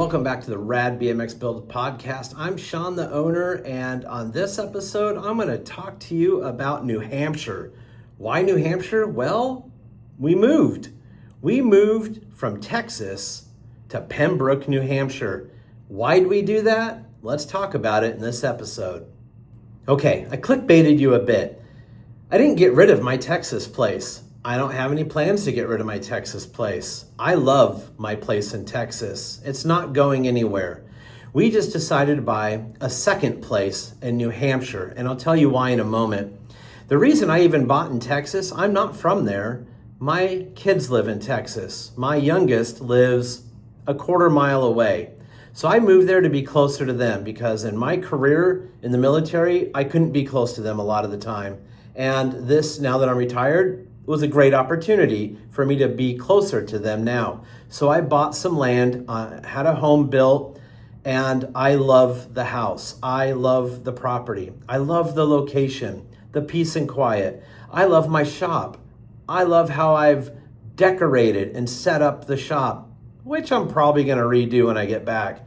welcome back to the RAD BMX Build podcast. I'm Sean, the owner, and on this episode, I'm going to talk to you about New Hampshire. Why New Hampshire? Well, we moved. We moved from Texas to Pembroke, New Hampshire. Why'd we do that? Let's talk about it in this episode. Okay, I clickbaited you a bit. I didn't get rid of my Texas place. I don't have any plans to get rid of my Texas place. I love my place in Texas. It's not going anywhere. We just decided to buy a second place in New Hampshire, and I'll tell you why in a moment. The reason I even bought in Texas, I'm not from there. My kids live in Texas. My youngest lives a quarter mile away. So I moved there to be closer to them because in my career in the military, I couldn't be close to them a lot of the time. And this, now that I'm retired, was a great opportunity for me to be closer to them now. So I bought some land, had a home built, and I love the house. I love the property. I love the location, the peace and quiet. I love my shop. I love how I've decorated and set up the shop, which I'm probably going to redo when I get back.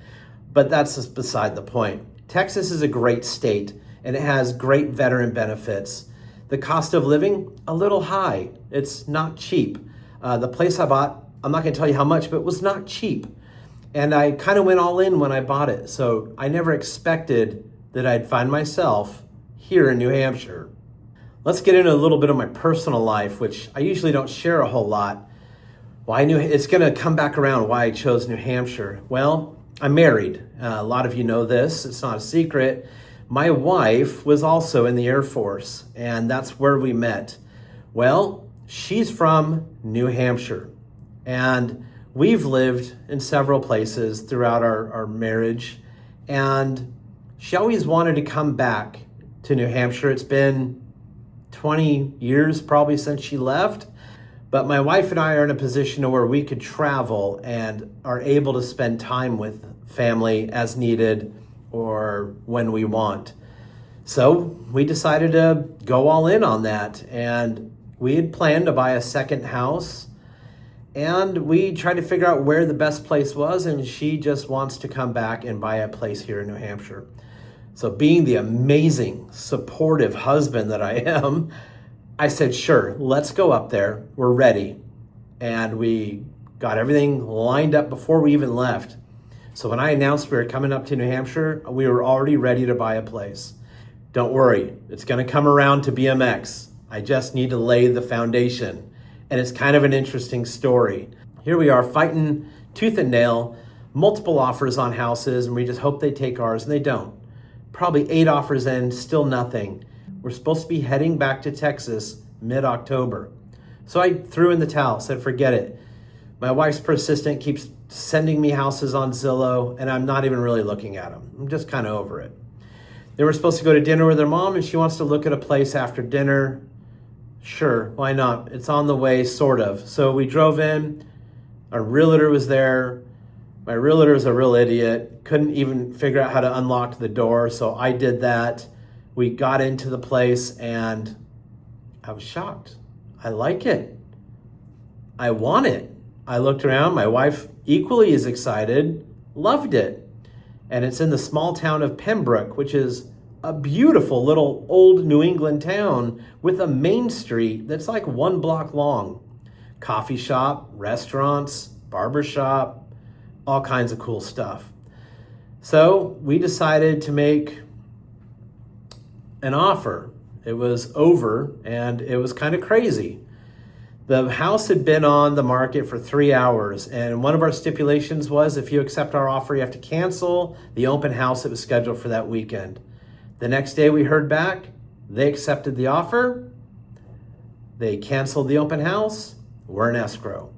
But that's just beside the point. Texas is a great state, and it has great veteran benefits. The cost of living, a little high. It's not cheap. The place I bought, I'm not going to tell you how much, but it was not cheap. And I kind of went all in when I bought it. So I never expected that I'd find myself here in New Hampshire. Let's get into a little bit of my personal life, which I usually don't share a whole lot. Why it's going to come back around why I chose New Hampshire. Well, I'm married. A lot of you know this. It's not a secret. My wife was also in the Air Force, and that's where we met. Well, she's from New Hampshire, and we've lived in several places throughout our marriage, and she always wanted to come back to New Hampshire. It's been 20 years probably since she left, but my wife and I are in a position where we could travel and are able to spend time with family as needed or when we want. So we decided to go all in on that, and we had planned to buy a second house, and we tried to figure out where the best place was, and she just wants to come back and buy a place here in New Hampshire. So being the amazing, supportive husband that I am, I said, sure, let's go up there. We're ready. And we got everything lined up before we even left. So when I announced we were coming up to New Hampshire, we were already ready to buy a place. Don't worry, it's going to come around to BMX. I just need to lay the foundation. And it's kind of an interesting story. Here we are fighting tooth and nail, multiple offers on houses, and we just hope they take ours, and they don't. Probably 8 offers in, still nothing. We're supposed to be heading back to Texas mid-October. So I threw in the towel, said forget it. My wife's persistent, keeps sending me houses on Zillow, and I'm not even really looking at them. I'm just kind of over it. They were supposed to go to dinner with their mom, and she wants to look at a place after dinner. Sure, why not? It's on the way, sort of. So we drove in. Our realtor was there. My realtor is a real idiot. Couldn't even figure out how to unlock the door, so I did that. We got into the place, and I was shocked. I like it. I want it. I looked around, my wife equally as excited, loved it. And it's in the small town of Pembroke, which is a beautiful little old New England town with a main street that's like 1 block long. Coffee shop, restaurants, barber shop, all kinds of cool stuff. So we decided to make an offer. It was over, and it was kind of crazy. The house had been on the market for 3 hours, and one of our stipulations was if you accept our offer, you have to cancel the open house that was scheduled for that weekend. The next day we heard back, they accepted the offer, they canceled the open house, we're in escrow.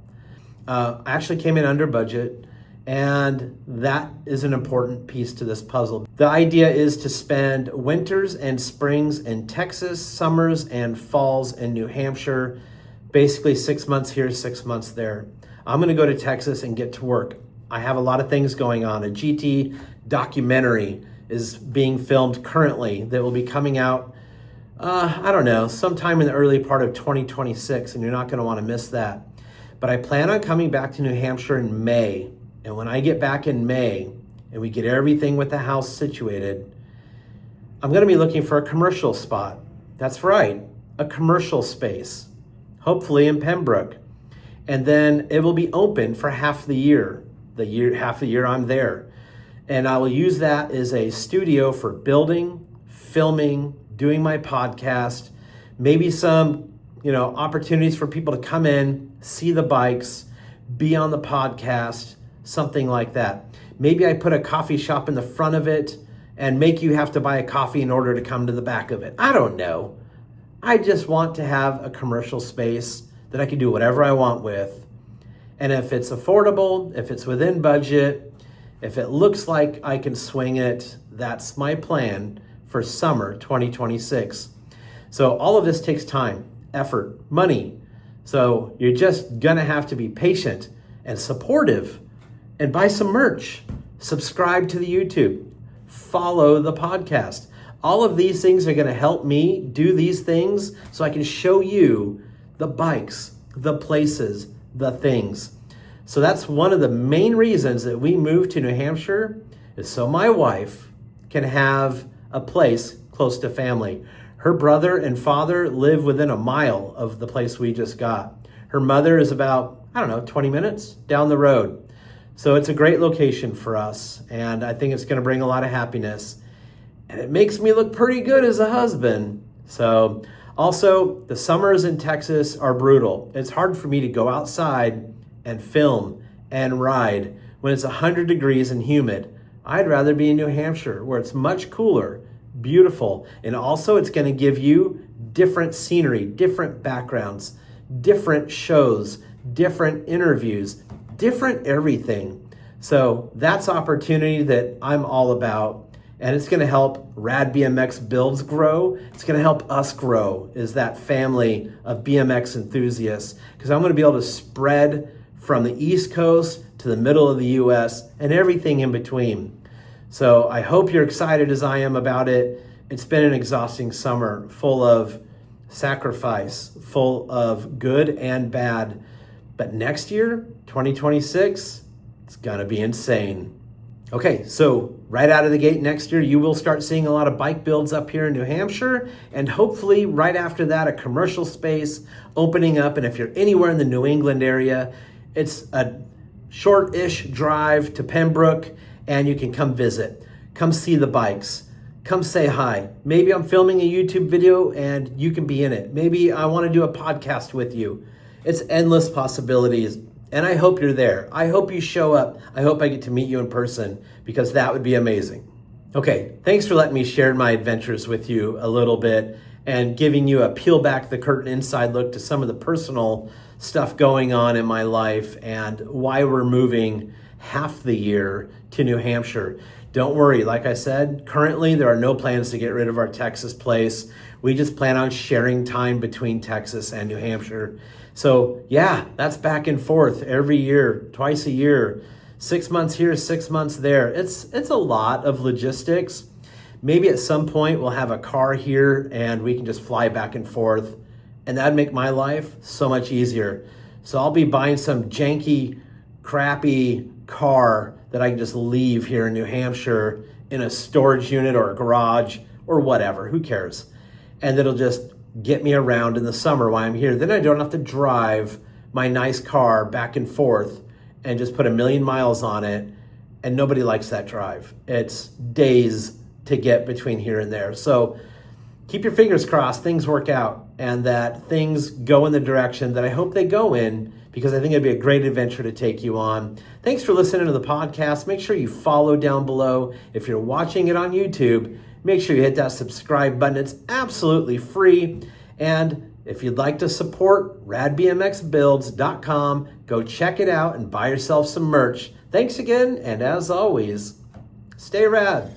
Actually came in under budget, and that is an important piece to this puzzle. The idea is to spend winters and springs in Texas, summers and falls in New Hampshire, basically 6 months here, 6 months there. I'm going to go to Texas and get to work. I have a lot of things going on. A GT documentary is being filmed currently that will be coming out, I don't know, sometime in the early part of 2026, and you're not going to want to miss that. But I plan on coming back to New Hampshire in May, And when I get back in May and we get everything with the house situated, I'm going to be looking for a commercial spot. That's right, a commercial space, hopefully in Pembroke. And then it will be open for half the year, half the year I'm there. And I will use that as a studio for building, filming, doing my podcast, maybe some, opportunities for people to come in, see the bikes, be on the podcast, something like that. Maybe I put a coffee shop in the front of it and make you have to buy a coffee in order to come to the back of it. I don't know. I just want to have a commercial space that I can do whatever I want with. And if it's affordable, if it's within budget, if it looks like I can swing it, that's my plan for summer 2026. So all of this takes time, effort, money. So you're just gonna have to be patient and supportive and buy some merch, subscribe to the YouTube, follow the podcast. All of these things are gonna help me do these things so I can show you the bikes, the places, the things. So that's one of the main reasons that we moved to New Hampshire, is so my wife can have a place close to family. Her brother and father live within a mile of the place we just got. Her mother is about, 20 minutes down the road. So it's a great location for us, and I think it's gonna bring a lot of happiness. And it makes me look pretty good as a husband. So also, the summers in Texas are brutal. It's hard for me to go outside and film and ride when it's 100 degrees and humid. I'd rather be in New Hampshire where it's much cooler, beautiful, and also it's going to give you different scenery, different backgrounds, different shows, different interviews, different everything. So that's opportunity that I'm all about. And it's going to help RAD BMX Builds grow. It's going to help us grow as that family of BMX enthusiasts, because I'm going to be able to spread from the East Coast to the middle of the US and everything in between. So I hope you're excited as I am about it. It's been an exhausting summer full of sacrifice, full of good and bad. But next year, 2026, it's going to be insane. Okay, so right out of the gate next year, you will start seeing a lot of bike builds up here in New Hampshire, and hopefully right after that, a commercial space opening up. And if you're anywhere in the New England area, it's a short-ish drive to Pembroke, and you can come visit, come see the bikes, come say hi. Maybe I'm filming a YouTube video and you can be in it. Maybe I want to do a podcast with you. It's endless possibilities. And I hope you're there. I hope you show up. I hope I get to meet you in person, because that would be amazing. Okay, thanks for letting me share my adventures with you a little bit and giving you a peel back the curtain inside look to some of the personal stuff going on in my life and why we're moving half the year to New Hampshire. Don't worry, like I said, currently there are no plans to get rid of our Texas place. We just plan on sharing time between Texas and New Hampshire. So yeah, that's back and forth every year, twice a year, 6 months here, 6 months there. It's a lot of logistics. Maybe at some point we'll have a car here and we can just fly back and forth, and that'd make my life so much easier. So I'll be buying some janky, crappy car that I can just leave here in New Hampshire in a storage unit or a garage or whatever, who cares? And it'll just get me around in the summer while I'm here. Then I don't have to drive my nice car back and forth and just put 1,000,000 miles on it. And nobody likes that drive. It's days to get between here and there. So keep your fingers crossed, things work out and that things go in the direction that I hope they go in, because I think it'd be a great adventure to take you on. Thanks for listening to the podcast. Make sure you follow down below. If you're watching it on YouTube, make sure you hit that subscribe button. It's absolutely free. And if you'd like to support RADBMXbuilds.com, go check it out and buy yourself some merch. Thanks again, and as always, stay rad.